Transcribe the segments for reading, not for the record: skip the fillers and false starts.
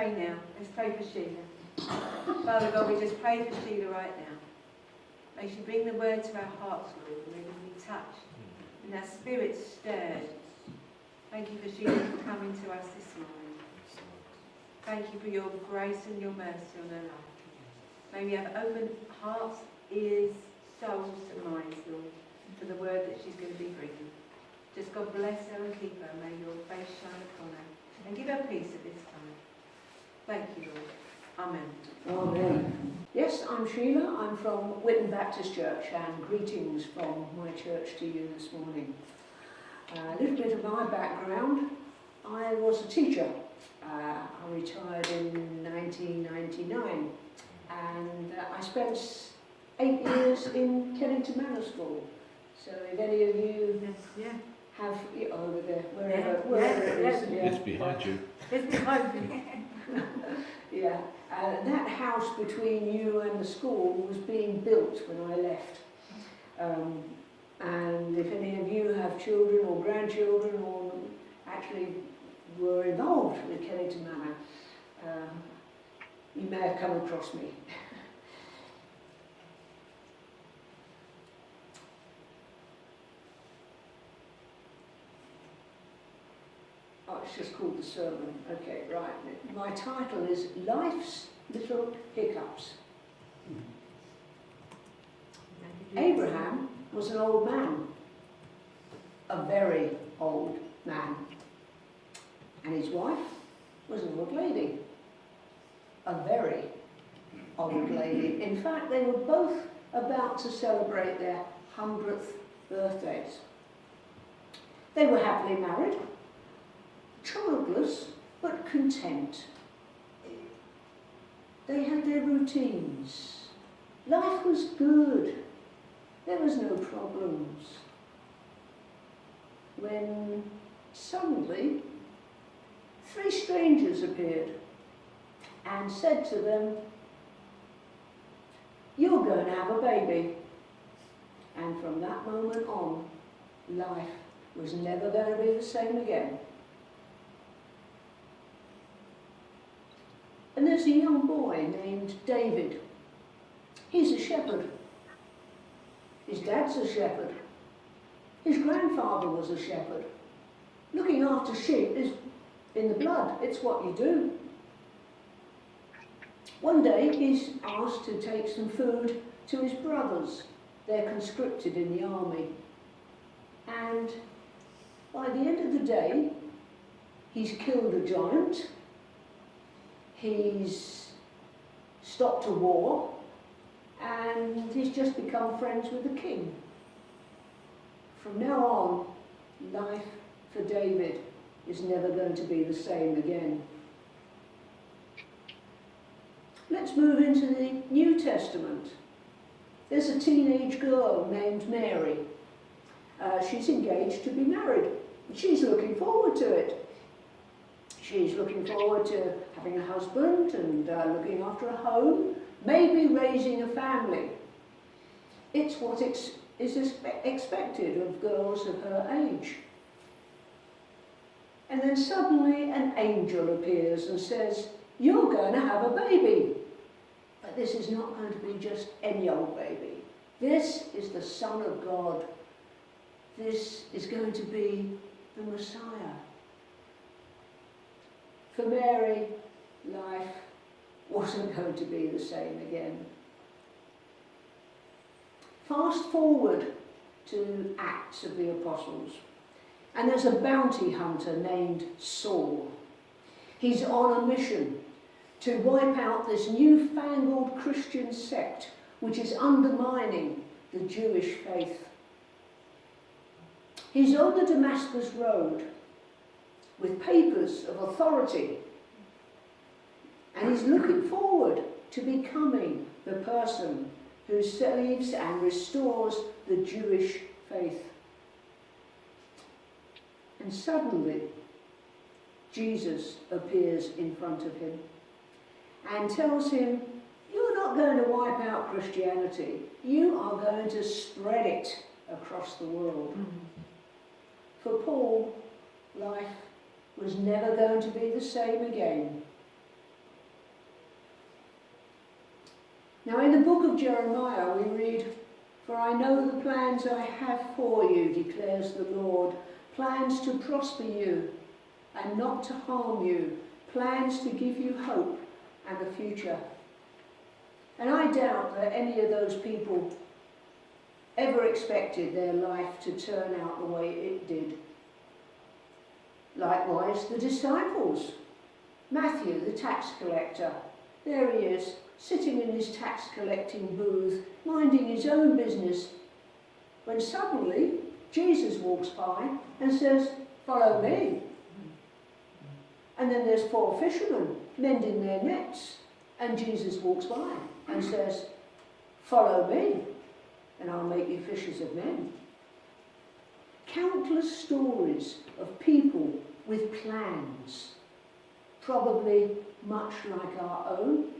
pray now. Let's pray for Sheila. Father God, we just pray for Sheila right now. May she bring the word to our hearts, Lord, and may we be touched and our spirits stirred. Thank you for Sheila for coming to us this morning. Thank you for your grace and your mercy on her life. May we have open hearts, ears, souls and minds, Lord, for the word that she's going to be bringing. Just God bless her and keep her. May your face shine upon her and give her peace at this time. Thank you, Lord. Amen. Amen. Yes, I'm Sheila. I'm from Whitton Baptist Church, and greetings from my church to you this morning. A little bit of my background. I was a teacher. I retired in 1999, and I spent 8 years in Kennington Manor School. So if any of you have over there, wherever it is, It's behind you. It's behind me. Yeah, that house between you and the school was being built when I left. And if any of you have children or grandchildren or actually were involved with Kennington Manor, you may have come across me. Oh, it's just called the sermon. Okay, right. My title is Life's Little Hiccups. Abraham was an old man, a very old man, and his wife was an old lady, a very old lady. In fact, they were both about to celebrate their 100th birthdays. They were happily married, childless but content. They had their routines. Life was good. There was no problems. When suddenly 3 strangers appeared and said to them, "You're going to have a baby." And from that moment on, life was never going to be the same again. And there's a young boy named David. He's a shepherd. His dad's a shepherd. His grandfather was a shepherd. Looking after sheep is in the blood. It's what you do. One day he's asked to take some food to his brothers. They're conscripted in the army. And by the end of the day, he's killed a giant. He's stopped a war, and he's just become friends with the king. From now on, life for David is never going to be the same again. Let's move into the New Testament. There's a teenage girl named Mary. She's engaged to be married. She's looking forward to it. She's looking forward to having a husband and looking after a home, maybe raising a family. It's what is expected of girls of her age. And then suddenly an angel appears and says, "You're going to have a baby." But this is not going to be just any old baby. This is the Son of God. This is going to be the Messiah. For Mary, life wasn't going to be the same again. Fast forward to Acts of the Apostles, and there's a bounty hunter named Saul. He's on a mission to wipe out this newfangled Christian sect which is undermining the Jewish faith. He's on the Damascus Road with papers of authority, and he's looking forward to becoming the person who saves and restores the Jewish faith. And suddenly, Jesus appears in front of him and tells him, "You're not going to wipe out Christianity. You are going to spread it across the world." For Paul, life was never going to be the same again. Now in the book of Jeremiah we read, "For I know the plans I have for you, declares the Lord, plans to prosper you and not to harm you, plans to give you hope and a future." And I doubt that any of those people ever expected their life to turn out the way it did. Likewise, the disciples. Matthew, the tax collector, there he is, sitting in his tax collecting booth, minding his own business, when suddenly Jesus walks by and says, "Follow me." And then there's 4 fishermen mending their nets, and Jesus walks by and says, "Follow me, and I'll make you fishers of men." Countless stories of people with plans, probably much like our own.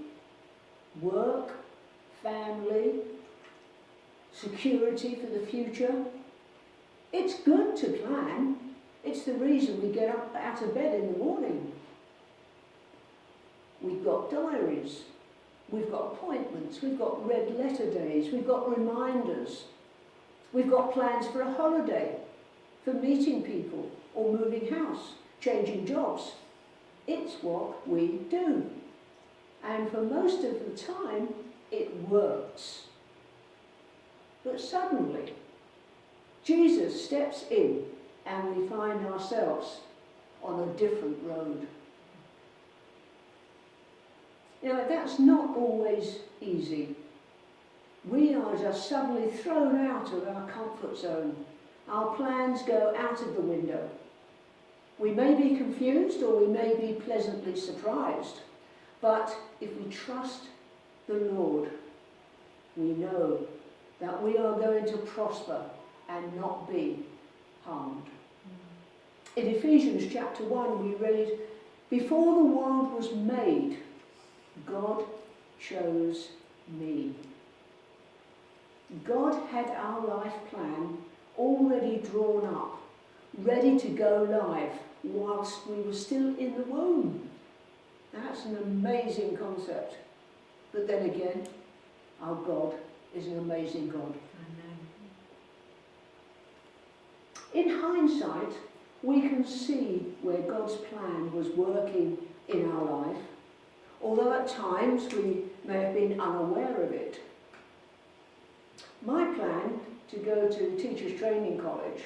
Work, family, security for the future. It's good to plan. It's the reason we get up out of bed in the morning. We've got diaries. We've got appointments. We've got red letter days. We've got reminders. We've got plans for a holiday, for meeting people or moving house, changing jobs. It's what we do. And for most of the time, it works. But suddenly, Jesus steps in and we find ourselves on a different road. Now, that's not always easy. We are just suddenly thrown out of our comfort zone. Our plans go out of the window. We may be confused or we may be pleasantly surprised. But if we trust the Lord, we know that we are going to prosper and not be harmed. In Ephesians chapter 1 we read, "Before the world was made, God chose me." God had our life plan already drawn up, ready to go live whilst we were still in the womb. That's an amazing concept. But then again, our God is an amazing God. In hindsight, we can see where God's plan was working in our life, although at times we may have been unaware of it. My plan to go to Teachers Training College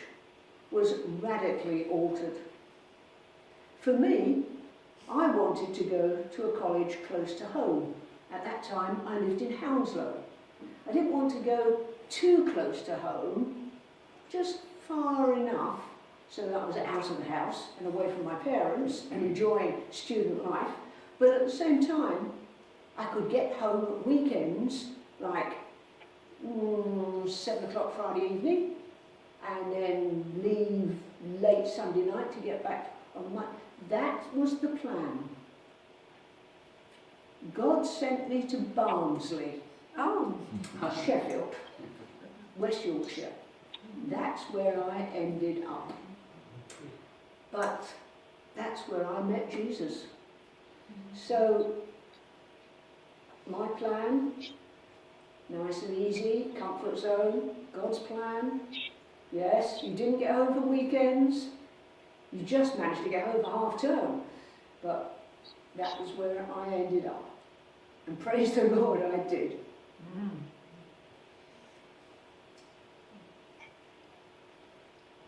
was radically altered. For me, I wanted to go to a college close to home. At that time, I lived in Hounslow. I didn't want to go too close to home, just far enough so that I was out of the house and away from my parents and enjoying student life. But at the same time, I could get home at weekends, like 7 o'clock Friday evening, and then leave late Sunday night to get back on Monday. That was the plan. God sent me to Barnsley, Sheffield, West Yorkshire. That's where I ended up. But that's where I met Jesus. So, my plan, nice and easy, comfort zone, God's plan. Yes, you didn't get home for weekends. You just managed to get home for half term. But that was where I ended up. And praise the Lord, I did.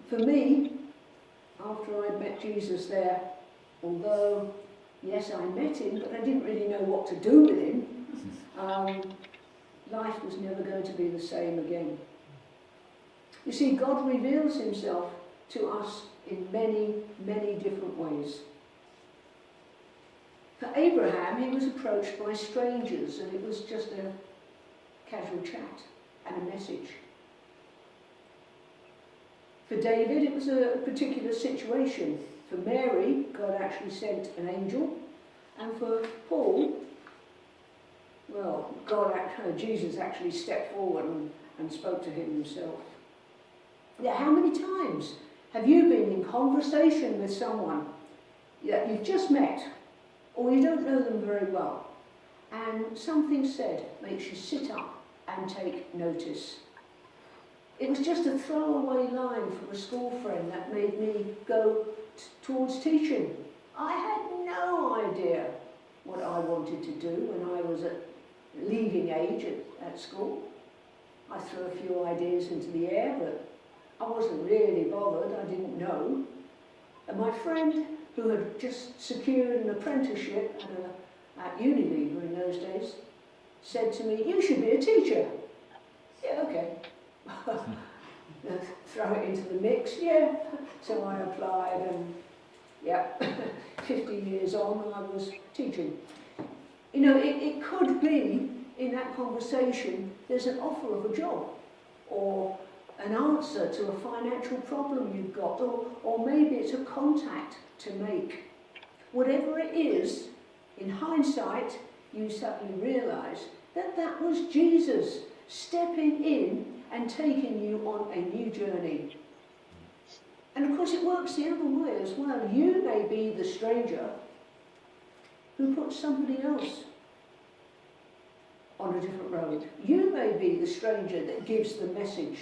For me, after I'd met Jesus there, although, yes, I met him, but I didn't really know what to do with him, life was never going to be the same again. You see, God reveals himself to us in many, many different ways. For Abraham, he was approached by strangers, and it was just a casual chat and a message. For David, it was a particular situation. For Mary, God actually sent an angel. And for Paul, well, Jesus actually stepped forward and spoke to him himself. Yeah, how many times have you been in conversation with someone that you've just met, or you don't know them very well, and something said makes you sit up and take notice. It was just a throwaway line from a school friend that made me go towards teaching. I had no idea what I wanted to do when I was at leaving age at school. I threw a few ideas into the air, but I wasn't really bothered. I didn't know. And my friend, who had just secured an apprenticeship at Unilever in those days, said to me, "You should be a teacher." Yeah, okay. Throw it into the mix, yeah. So I applied and, yeah, 15 years on I was teaching. You know, it could be in that conversation there's an offer of a job or an answer to a financial problem you've got, or maybe it's a contact to make. Whatever it is, in hindsight, you suddenly realise that that was Jesus stepping in and taking you on a new journey. And of course it works the other way as well. You may be the stranger who puts somebody else on a different road. You may be the stranger that gives the message.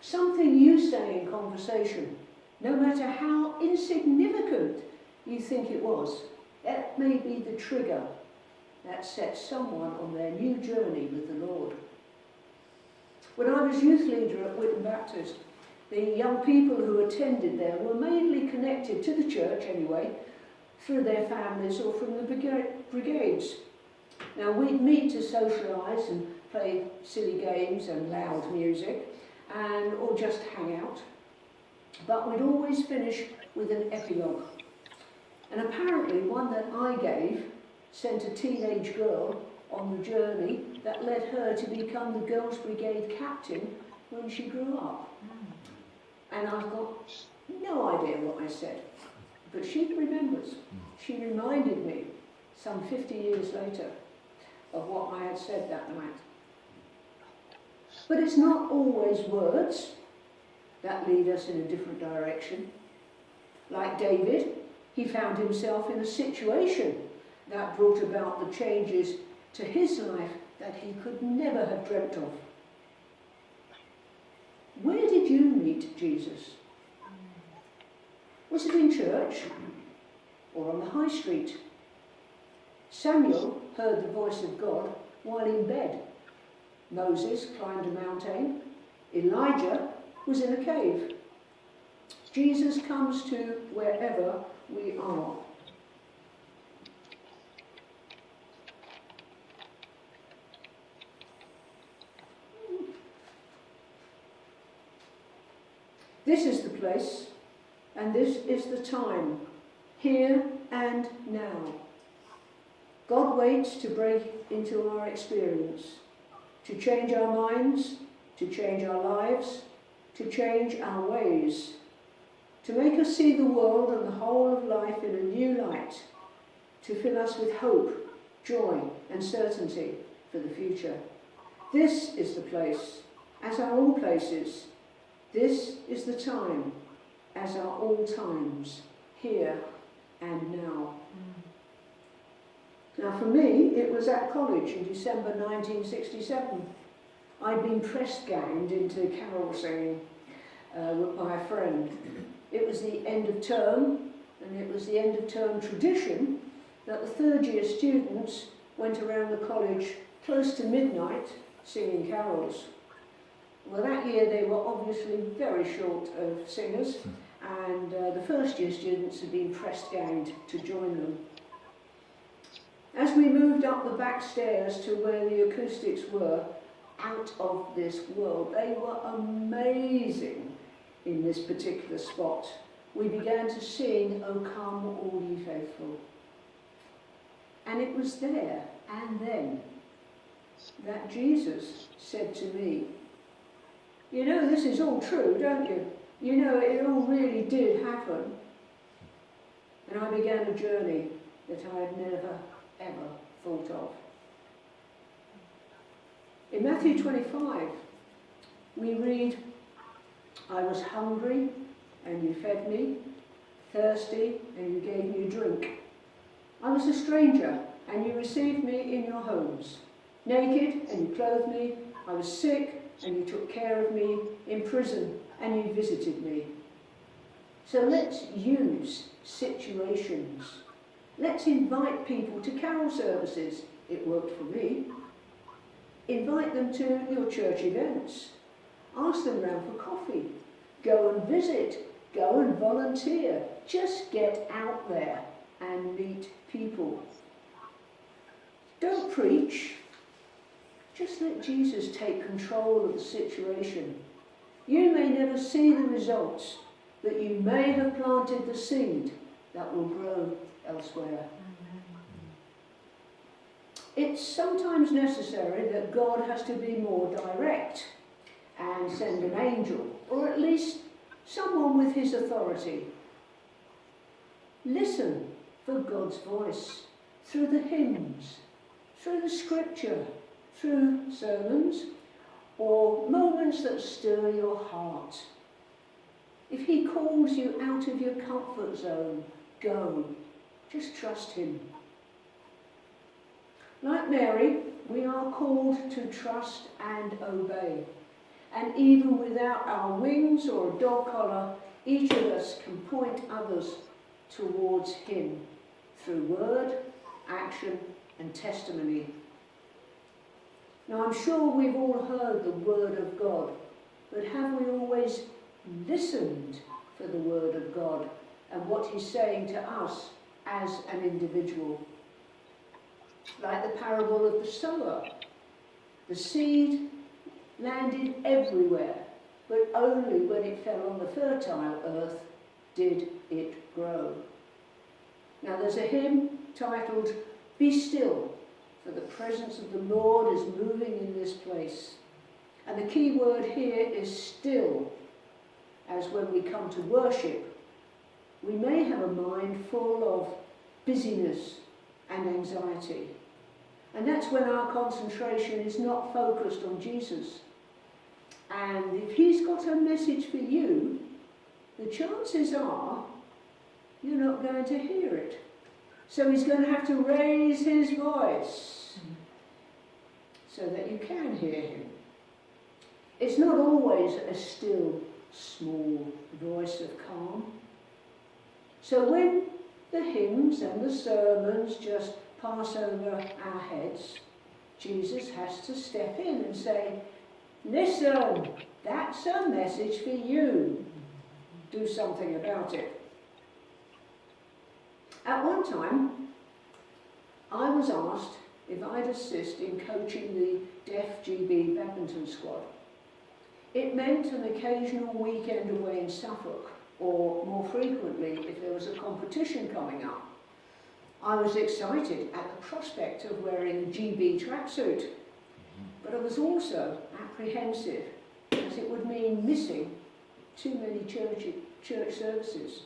Something you say in conversation, no matter how insignificant you think it was, that may be the trigger that sets someone on their new journey with the Lord. When I was youth leader at Whitton Baptist, the young people who attended there were mainly connected to the church anyway, through their families or from the brigades. Now we'd meet to socialise and play silly games and loud music, or just hang out. But we'd always finish with an epilogue. And apparently one that I gave sent a teenage girl on the journey that led her to become the Girls' Brigade captain when she grew up. And I've got no idea what I said, but she remembers. She reminded me some 50 years later of what I had said that night. But it's not always words that lead us in a different direction. Like David, he found himself in a situation that brought about the changes to his life that he could never have dreamt of. Where did you meet Jesus? Was it in church or on the high street? Samuel heard the voice of God while in bed. Moses climbed a mountain. Elijah was in a cave. Jesus comes to wherever we are. This is the place, and this is the time, here and now. God waits to break into our experience, to change our minds, to change our lives, to change our ways, to make us see the world and the whole of life in a new light, to fill us with hope, joy and certainty for the future. This is the place, as are all places. This is the time, as are all times, here and now. Now for me, it was at college in December 1967. I'd been press-ganged into carol singing by a friend. It was the end of term, and it was the end of term tradition that the third-year students went around the college close to midnight singing carols. Well, that year they were obviously very short of singers, and the first-year students had been press-ganged to join them. As we moved up the back stairs to where the acoustics were, out of this world, they were amazing in this particular spot. We began to sing, "O Come All Ye Faithful." And it was there and then that Jesus said to me, "You know, this is all true, don't you? You know, it all really did happen." And I began a journey that I had never, ever thought of. In Matthew 25, we read, "I was hungry, and you fed me, thirsty, and you gave me a drink. I was a stranger, and you received me in your homes. Naked, and you clothed me. I was sick, and you took care of me. In prison, and you visited me. So let's use situations. Let's invite people to carol services. It worked for me. Invite them to your church events. Ask them round for coffee. Go and visit. Go and volunteer. Just get out there and meet people. Don't preach. Just let Jesus take control of the situation. You may never see the results, but you may have planted the seed that will grow elsewhere. It's sometimes necessary that God has to be more direct and send an angel, or at least someone with his authority. Listen for God's voice through the hymns, through the scripture, through sermons, or moments that stir your heart. If he calls you out of your comfort zone, go. Just trust him. Like Mary, we are called to trust and obey. And even without our wings or a dog collar, each of us can point others towards him through word, action, and testimony. Now, I'm sure we've all heard the word of God, but have we always listened for the word of God and what he's saying to us as an individual? Like the parable of the sower. The seed landed everywhere, but only when it fell on the fertile earth did it grow. Now there's a hymn titled, "Be Still, for the presence of the Lord is moving in this place." And the key word here is still, as when we come to worship, we may have a mind full of busyness and anxiety. And that's when our concentration is not focused on Jesus. And if he's got a message for you, the chances are you're not going to hear it. So he's going to have to raise his voice so that you can hear him. It's not always a still, small voice of calm. So when the hymns and the sermons just pass over our heads, Jesus has to step in and say, "Listen, that's a message for you. Do something about it." At one time, I was asked if I'd assist in coaching the Deaf GB badminton squad. It meant an occasional weekend away in Suffolk, or more frequently if there was a competition coming up. I was excited at the prospect of wearing a GB tracksuit, but I was also apprehensive as it would mean missing too many church services,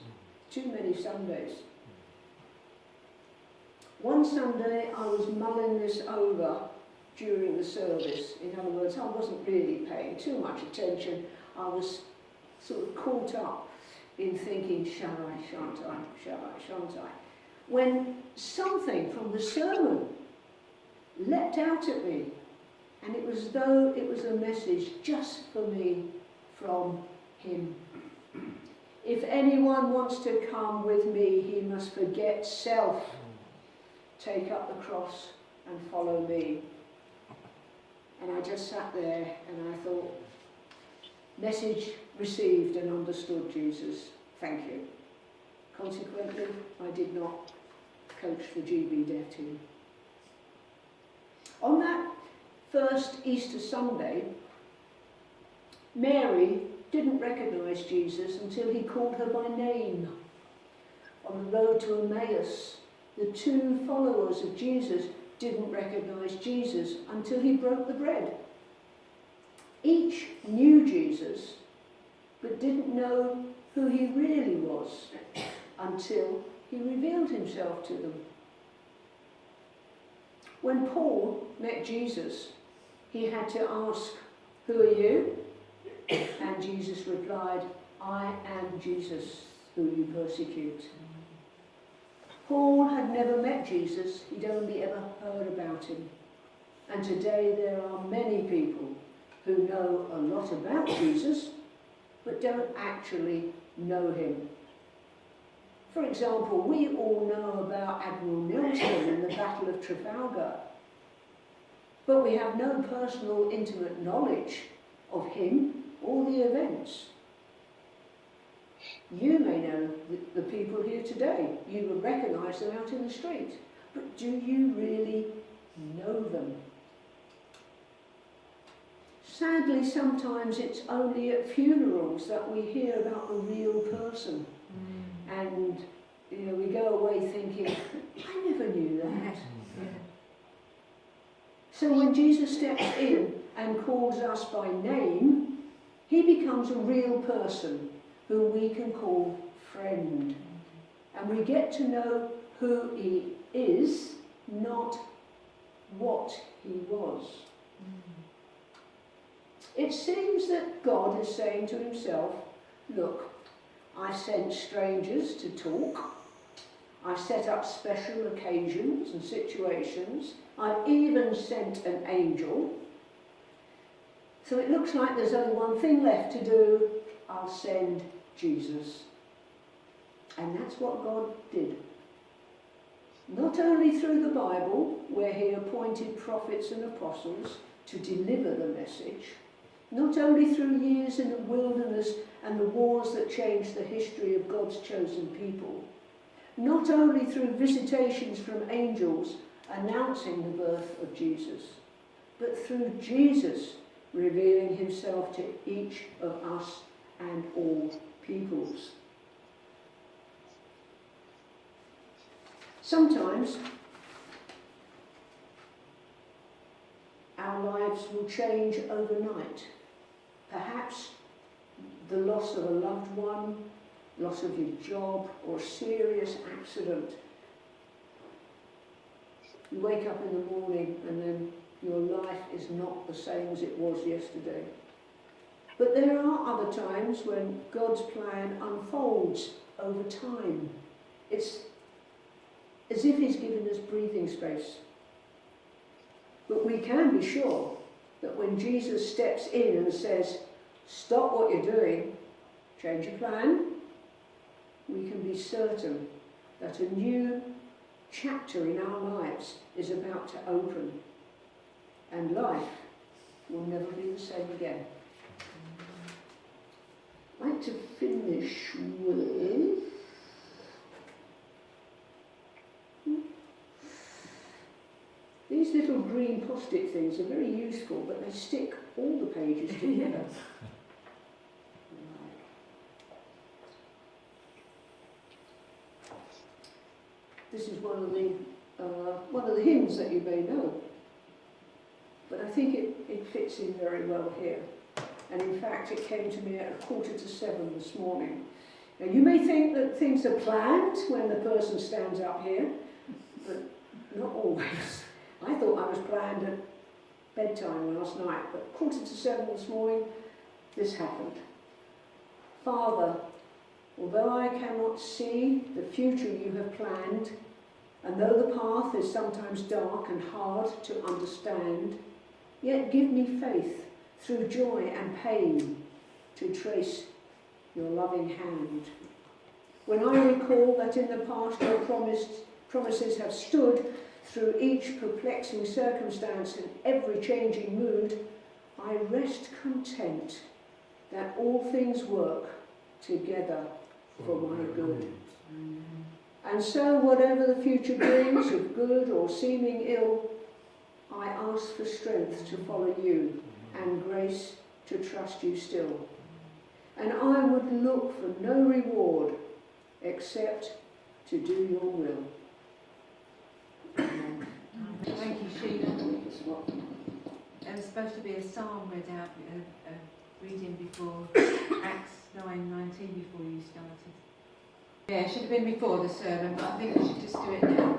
too many Sundays. One Sunday I was mulling this over during the service. In other words, I wasn't really paying too much attention. I was sort of caught up in thinking, shall I, shan't I, shall I, shan't I? When something from the sermon leapt out at me, and it was as though it was a message just for me from him. If anyone wants to come with me, he must forget self, take up the cross and follow me. And I just sat there and I thought, message received and understood, Jesus, thank you. Consequently, I did not coach the GB Deaf team. On that first Easter Sunday, Mary didn't recognise Jesus until he called her by name. On the road to Emmaus, the two followers of Jesus didn't recognise Jesus until he broke the bread. Each knew Jesus, but didn't know who he really was until he revealed himself to them. When Paul met Jesus, he had to ask, "Who are you?" And Jesus replied, "I am Jesus, who you persecute." Paul had never met Jesus, he'd only ever heard about him. And today there are many people who know a lot about Jesus, but don't actually know him. For example, we all know about Admiral Nelson in the Battle of Trafalgar, but we have no personal, intimate knowledge of him or the events. You may know the people here today. You would recognise them out in the street. But do you really know them? Sadly, sometimes it's only at funerals that we hear about the real person. And we go away thinking, I never knew that. So when Jesus steps in and calls us by name, he becomes a real person whom we can call friend. And we get to know who he is, not what he was. It seems that God is saying to himself, look, I sent strangers to talk. I set up special occasions and situations. I've even sent an angel. So it looks like there's only one thing left to do. I'll send Jesus. And that's what God did. Not only through the Bible, where he appointed prophets and apostles to deliver the message, not only through years in the wilderness and the wars that changed the history of God's chosen people, not only through visitations from angels announcing the birth of Jesus, but through Jesus revealing himself to each of us and all peoples. Sometimes our lives will change overnight. Perhaps the loss of a loved one, loss of your job, or a serious accident. You wake up in the morning and then your life is not the same as it was yesterday. But there are other times when God's plan unfolds over time. It's as if he's given us breathing space. But we can be sure that when Jesus steps in and says, stop what you're doing, change your plan, we can be certain that a new chapter in our lives is about to open and life will never be the same again. I'd like to finish with these little green post-it things are very useful, but they stick all the pages together. This is one of the hymns that you may know, but I think it fits in very well here. And in fact, it came to me at 7:15 this morning. Now, you may think that things are planned when the person stands up here, but not always. I thought I was planned at bedtime last night, but 7:15 this morning, this happened. Father, although I cannot see the future you have planned, and though the path is sometimes dark and hard to understand, yet give me faith through joy and pain to trace your loving hand. When I recall that in the past your promises have stood through each perplexing circumstance and every changing mood, I rest content that all things work together for my good. And so whatever the future brings of good or seeming ill, I ask for strength to follow you and grace to trust you still. And I would look for no reward except to do your will. Amen. Thank you, Sheila. There was supposed to be a psalm read out, reading before Acts 9:19 before you started. Yeah, it should have been before the sermon, but I think we should just do it now.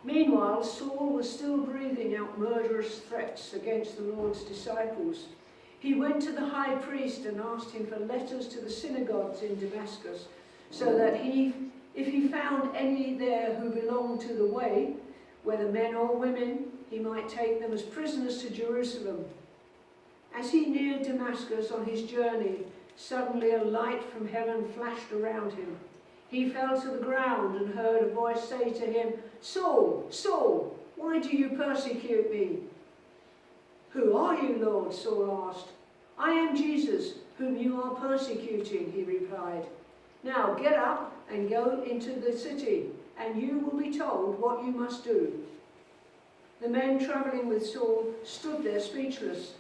Meanwhile, Saul was still breathing out murderous threats against the Lord's disciples. He went to the high priest and asked him for letters to the synagogues in Damascus so that if he found any there who belonged to the way, whether men or women, he might take them as prisoners to Jerusalem. As he neared Damascus on his journey, suddenly a light from heaven flashed around him. He fell to the ground and heard a voice say to him, "Saul, Saul, why do you persecute me?" "Who are you, Lord?" Saul asked. "I am Jesus, whom you are persecuting," he replied. "Now get up and go into the city, and you will be told what you must do." The men travelling with Saul stood there speechless.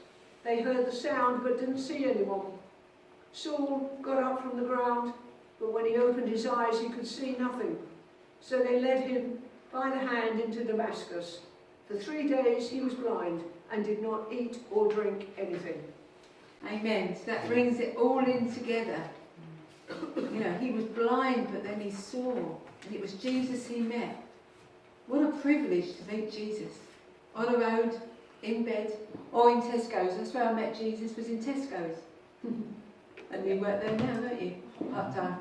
They heard the sound but didn't see anyone. Saul got up from the ground, but when he opened his eyes he could see nothing. So they led him by the hand into Damascus. For 3 days he was blind and did not eat or drink anything. Amen. So that brings it all in together. You know, he was blind, but then he saw, and it was Jesus he met. What a privilege to meet Jesus. On a road, in bed, or in Tesco's. That's where I met Jesus, was in Tesco's. And you work there now, don't you? Part-time.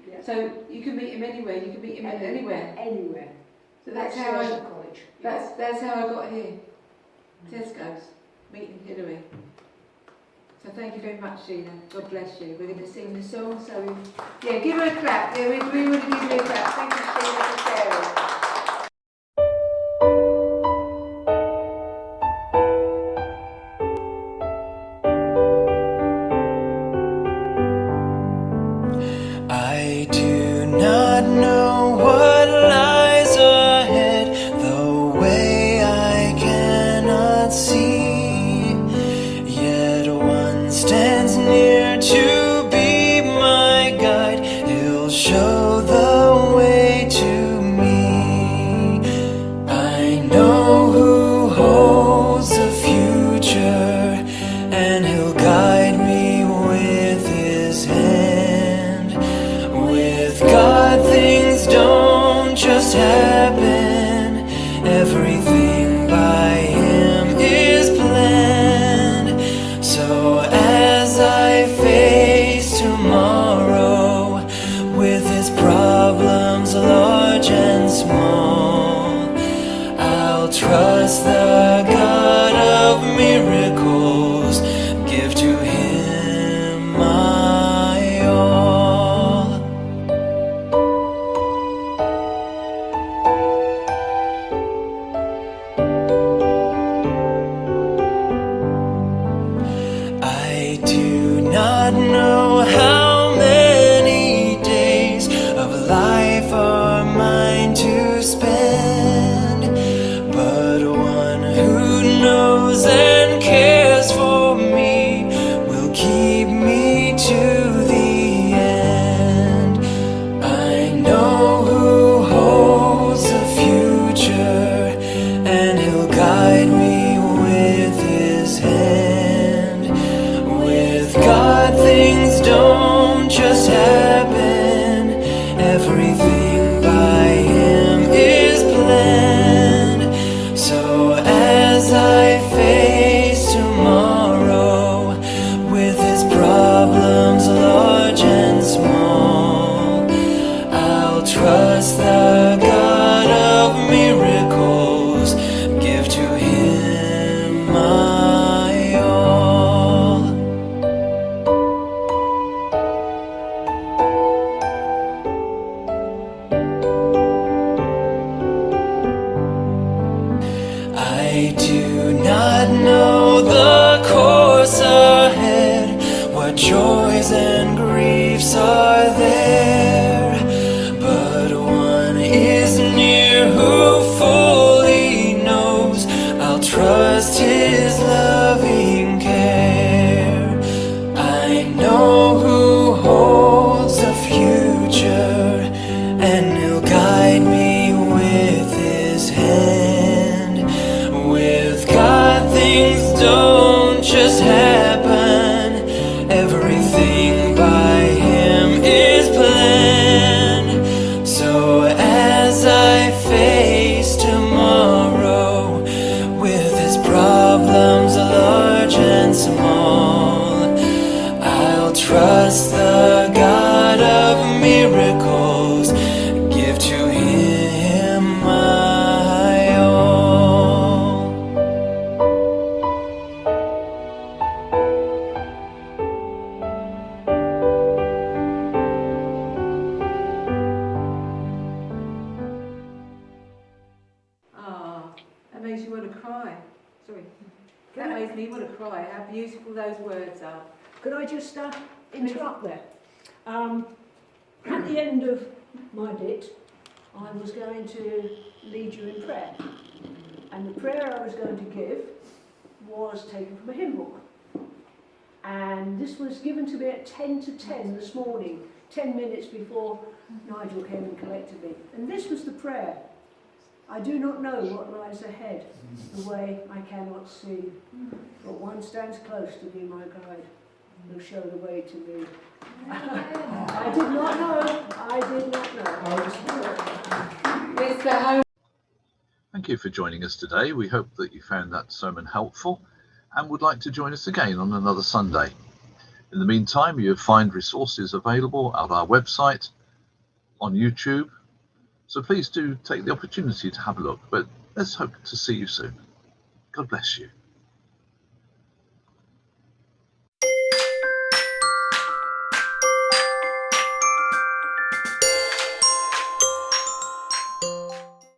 Yeah. So you can meet him anywhere, you can meet him anywhere. Anywhere. So that's how I college. that's how I got here. Tesco's, meeting Hillary. So thank you very much, Sheila. God bless you. We're going to sing the song, so yeah, give her a clap. Yeah, we want to give you a clap. Thank you, Sheila, for sharing. I do not know what lies ahead, the way I cannot see, yet one stands near to be my guide. He'll show the way to me. I know who holds the future, and he'll guide me with his hand. With God, things don't just happen. Everything by him is planned. So as I face tomorrow, with its problems large and small, I'll trust the God of miracles, give to him my all. I do not know how many days of life are mine to spend, but one who knows and cares for me will keep me to the end. I know who holds the future, and he'll guide me with his hand. With God, things don't just happen. Everything by him is planned. So as I face tomorrow, with his problems large and small, I'll trust the God of miracles, give to him my all. I do not know the course ahead, what joys and griefs are there, but one is near who fully knows. I'll trust his loving care. I know who holds the future, and he'll guide me with his hand. With God, things don't just happen. Everything by him is planned. So as I face tomorrow, with his problems large and small, I'll trust the God of miracles, want to cry. Sorry. That makes me want to cry, how beautiful those words are. Could I just interrupt there? At the end of my bit, I was going to lead you in prayer. And the prayer I was going to give was taken from a hymn book. And this was given to me at 10 to 10 this morning, 10 minutes before Nigel came and collected me. And this was the prayer. I do not know what lies ahead, the way I cannot see, but one stands close to be my guide, will show the way to me. I did not know. I did not know. Mr. Home. Thank you for joining us today. We hope that you found that sermon helpful and would like to join us again on another Sunday. In the meantime, you'll find resources available at our website, on YouTube, so please do take the opportunity to have a look, but let's hope to see you soon. God bless you.